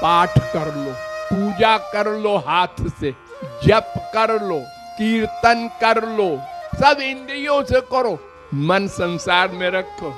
पाठ कर लो, पूजा कर लो, हाथ से जप कर लो, कीर्तन कर लो, सब इंद्रियों से करो, मन संसार में रखो,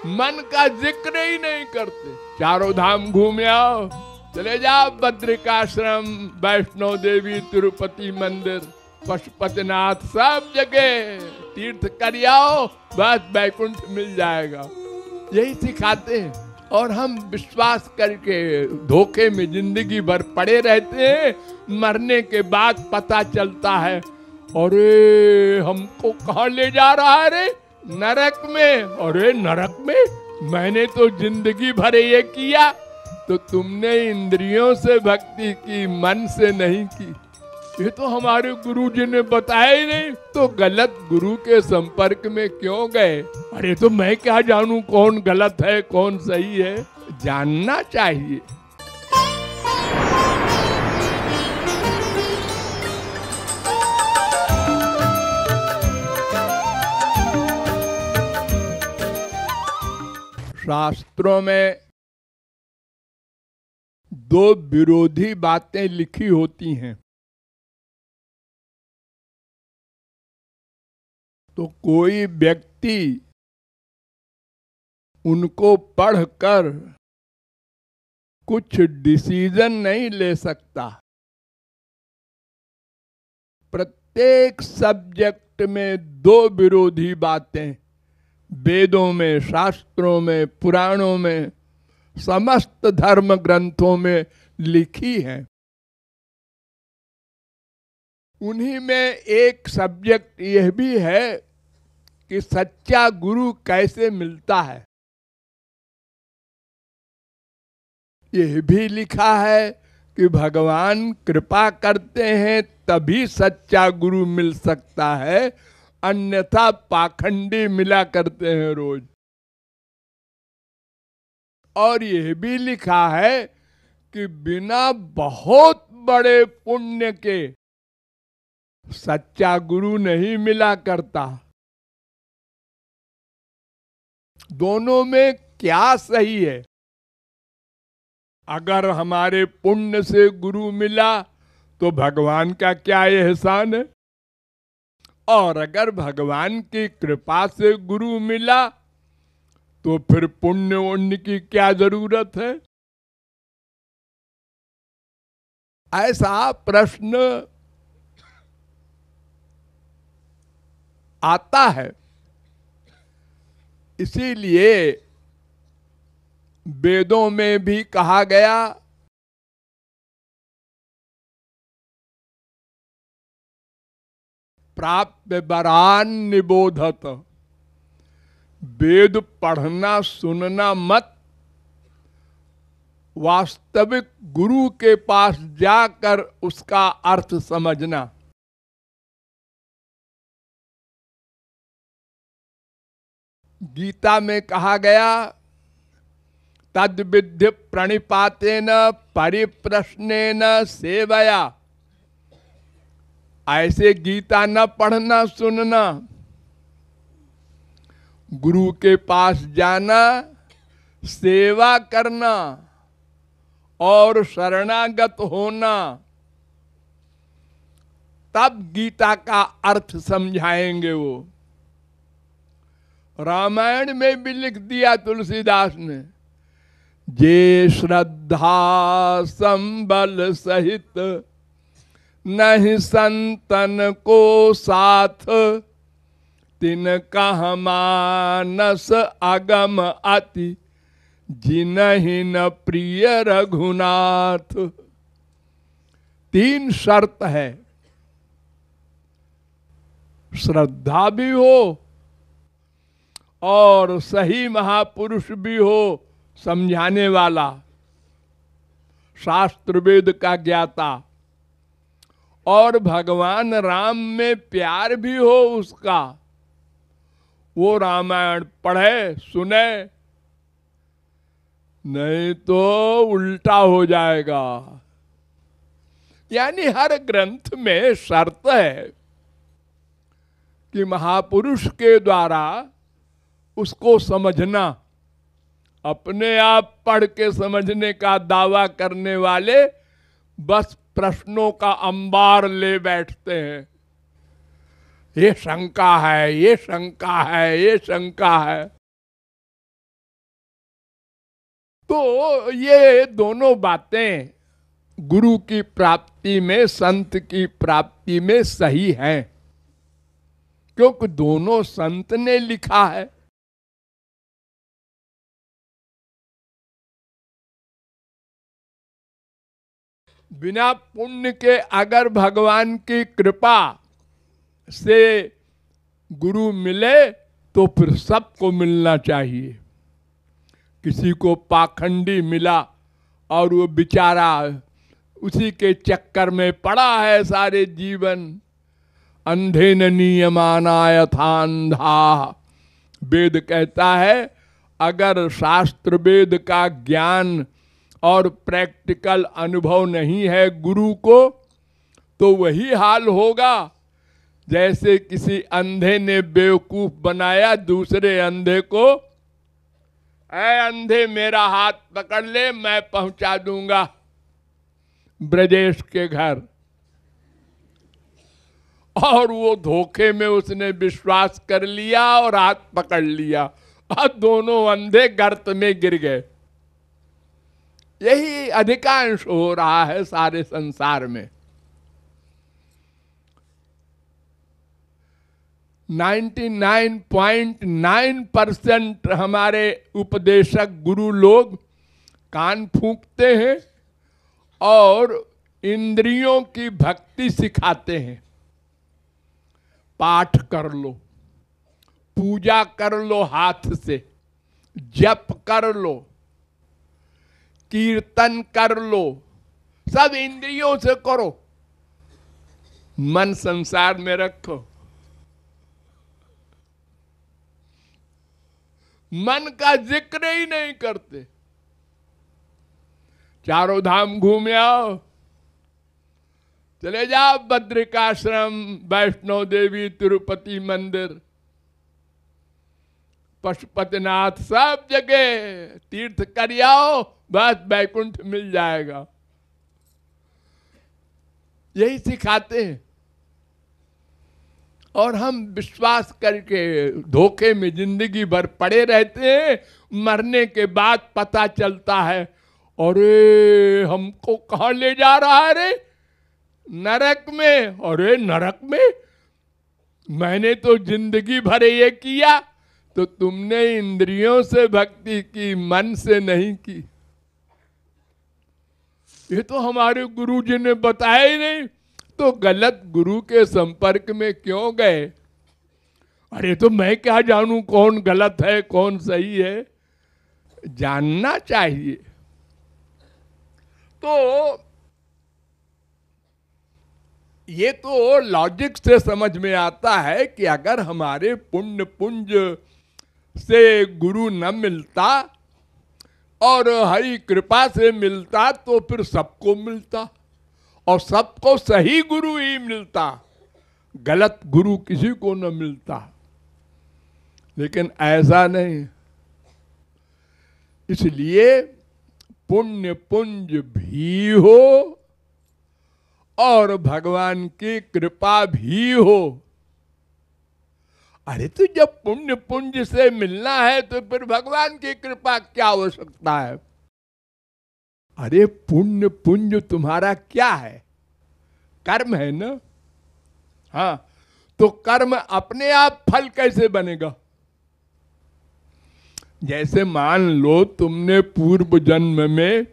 मन का जिक्र ही नहीं करते। चारों धाम घूम आओ, चले जाओ बद्रिकाश्रम, वैष्णो देवी, तिरुपति मंदिर, पशुपतिनाथ, सब जगह तीर्थ कर आओ, बस वैकुंठ मिल जाएगा। यही सिखाते हैं। और हम विश्वास करके धोखे में जिंदगी भर पड़े रहते हैं। मरने के बाद पता चलता है, अरे हमको कहाँ ले जा रहा है रे? नरक में। अरे नरक में? मैंने तो जिंदगी भर ये किया। तो तुमने इंद्रियों से भक्ति की, मन से नहीं की। ये तो हमारे गुरुजी ने बताया ही नहीं, तो गलत गुरु के संपर्क में क्यों गए? अरे तो मैं क्या जानूं कौन गलत है कौन सही है? जानना चाहिए। शास्त्रों में दो विरोधी बातें लिखी होती हैं, तो कोई व्यक्ति उनको पढ़कर कुछ डिसीजन नहीं ले सकता। प्रत्येक सब्जेक्ट में दो विरोधी बातें वेदों में, शास्त्रों में, पुराणों में, समस्त धर्म ग्रंथों में लिखी हैं। उन्हीं में एक सब्जेक्ट यह भी है कि सच्चा गुरु कैसे मिलता है। यह भी लिखा है कि भगवान कृपा करते हैं तभी सच्चा गुरु मिल सकता है, अन्यथा पाखंडी मिला करते हैं रोज। और यह भी लिखा है कि बिना बहुत बड़े पुण्य के सच्चा गुरु नहीं मिला करता। दोनों में क्या सही है? अगर हमारे पुण्य से गुरु मिला तो भगवान का क्या एहसान है, और अगर भगवान की कृपा से गुरु मिला तो फिर पुण्य उण्य की क्या जरूरत है? ऐसा प्रश्न आता है। इसीलिए वेदों में भी कहा गया, प्राप्य वरान निबोधत। वेद पढ़ना सुनना मत, वास्तविक गुरु के पास जाकर उसका अर्थ समझना। गीता में कहा गया, तद विद्य प्रणिपातेन परिप्रश्नेन सेवया। ऐसे गीता न पढ़ना सुनना, गुरु के पास जाना, सेवा करना और शरणागत होना, तब गीता का अर्थ समझाएंगे वो। रामायण में भी लिख दिया तुलसीदास ने, जे श्रद्धा संबल सहित नहीं संतन को साथ, तिनका मानस अगम अति जिनहि न प्रिय रघुनाथ। तीन शर्त है, श्रद्धा भी हो और सही महापुरुष भी हो, समझाने वाला, शास्त्र वेद का ज्ञाता, और भगवान राम में प्यार भी हो उसका, वो रामायण पढ़े सुने, नहीं तो उल्टा हो जाएगा। यानी हर ग्रंथ में शर्त है कि महापुरुष के द्वारा उसको समझना, अपने आप पढ़ के समझने का दावा करने वाले बस प्रश्नों का अंबार ले बैठते हैं। ये शंका है, ये शंका है, ये शंका है। तो ये दोनों बातें गुरु की प्राप्ति में, संत की प्राप्ति में सही हैं, क्योंकि दोनों संत ने लिखा है। बिना पुण्य के अगर भगवान की कृपा से गुरु मिले तो फिर सबको मिलना चाहिए। किसी को पाखंडी मिला और वो बेचारा उसी के चक्कर में पड़ा है सारे जीवन। अंधे न नियमाना यथांधा, वेद कहता है अगर शास्त्र वेद का ज्ञान और प्रैक्टिकल अनुभव नहीं है गुरु को, तो वही हाल होगा जैसे किसी अंधे ने बेवकूफ बनाया दूसरे अंधे को। ऐ अंधे मेरा हाथ पकड़ ले, मैं पहुंचा दूंगा ब्रजेश के घर। और वो धोखे में उसने विश्वास कर लिया और हाथ पकड़ लिया, और दोनों अंधे गर्त में गिर गए। यही अधिकांश हो रहा है सारे संसार में। 99.9% हमारे उपदेशक गुरु लोग कान फूंकते हैं और इंद्रियों की भक्ति सिखाते हैं। पाठ कर लो, पूजा कर लो, हाथ से जप कर लो, कीर्तन कर लो, सब इंद्रियों से करो, मन संसार में रखो। मन का जिक्र ही नहीं करते। चारों धाम घूम आओ, चले जाओ बद्रिकाश्रम, वैष्णो देवी, तिरुपति मंदिर, पशुपतिनाथ, सब जगह तीर्थ कर आओ, बस बैकुंठ मिल जाएगा। यही सिखाते हैं और हम विश्वास करके धोखे में जिंदगी भर पड़े रहते हैं। मरने के बाद पता चलता है अरे हमको कहां ले जा रहा है रे, नरक में। अरे नरक में? मैंने तो जिंदगी भर ये किया। तो तुमने इंद्रियों से भक्ति की, मन से नहीं की। ये तो हमारे गुरु जी ने बताया ही नहीं, तो गलत गुरु के संपर्क में क्यों गए? अरे तो मैं क्या जानूं कौन गलत है कौन सही है? जानना चाहिए। तो ये तो लॉजिक से समझ में आता है कि अगर हमारे पुण्य पुंज से गुरु न मिलता और हरि कृपा से मिलता तो फिर सबको मिलता, और सबको सही गुरु ही मिलता, गलत गुरु किसी को न मिलता। लेकिन ऐसा नहीं। इसलिए पुण्य पुंज भी हो और भगवान की कृपा भी हो। अरे तो जब पुण्य पुंज से मिलना है तो फिर भगवान की कृपा क्या आवश्यकता है? अरे पुण्य पुंज तुम्हारा क्या है? कर्म है ना। हाँ, तो कर्म अपने आप फल कैसे बनेगा? जैसे मान लो तुमने पूर्व जन्म में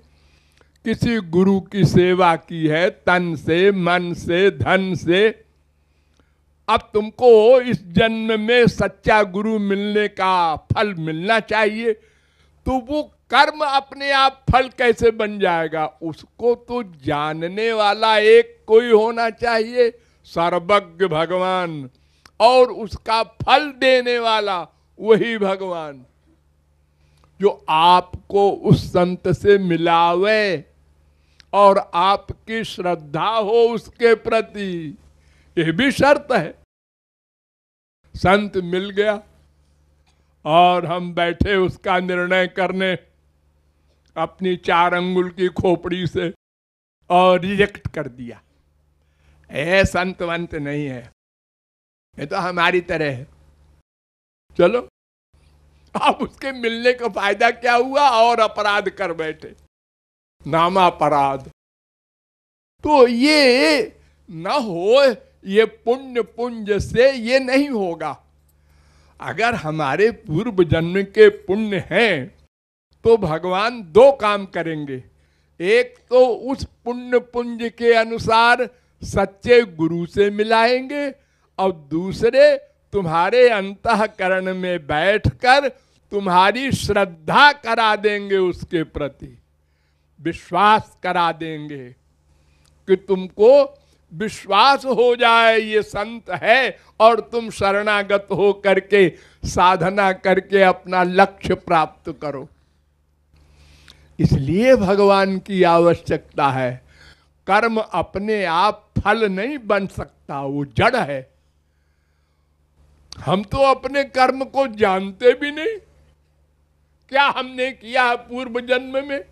किसी गुरु की सेवा की है, तन से, मन से, धन से। अब तुमको इस जन्म में सच्चा गुरु मिलने का फल मिलना चाहिए, तो वो कर्म अपने आप फल कैसे बन जाएगा? उसको तो जानने वाला एक कोई होना चाहिए, सर्वज्ञ भगवान, और उसका फल देने वाला वही भगवान, जो आपको उस संत से मिलावे और आपकी श्रद्धा हो उसके प्रति। यह भी शर्त है। संत मिल गया और हम बैठे उसका निर्णय करने अपनी 4 अंगुल की खोपड़ी से, और रिजेक्ट कर दिया। ऐ संत वंत नहीं है, ये तो हमारी तरह है। चलो, अब उसके मिलने का फायदा क्या हुआ, और अपराध कर बैठे, नामापराध। तो ये न हो, ये पुण्य पुंज से ये नहीं होगा। अगर हमारे पूर्व जन्म के पुण्य हैं तो भगवान 2 काम करेंगे। एक तो उस पुण्य पुंज के अनुसार सच्चे गुरु से मिलाएंगे, और दूसरे तुम्हारे अंतःकरण में बैठकर तुम्हारी श्रद्धा करा देंगे, उसके प्रति विश्वास करा देंगे, कि तुमको विश्वास हो जाए ये संत है, और तुम शरणागत हो करके साधना करके अपना लक्ष्य प्राप्त करो। इसलिए भगवान की आवश्यकता है। कर्म अपने आप फल नहीं बन सकता, वो जड़ है। हम तो अपने कर्म को जानते भी नहीं, क्या हमने किया पूर्व जन्म में।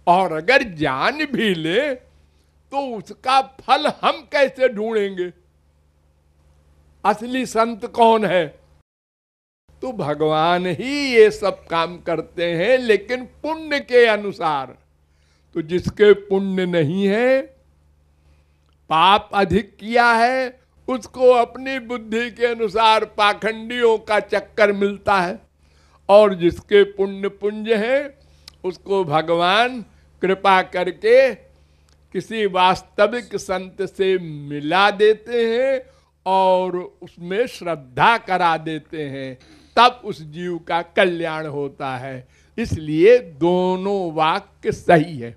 और अगर जान भी ले तो उसका फल हम कैसे ढूंढेंगे। असली संत कौन है? तो भगवान ही ये सब काम करते हैं, लेकिन पुण्य के अनुसार। तो जिसके पुण्य नहीं है, पाप अधिक किया है, उसको अपनी बुद्धि के अनुसार पाखंडियों का चक्कर मिलता है, और जिसके पुण्य पुंज है उसको भगवान कृपा करके किसी वास्तविक संत से मिला देते हैं और उसमें श्रद्धा करा देते हैं, तब उस जीव का कल्याण होता है। इसलिए दोनों वाक्य सही है।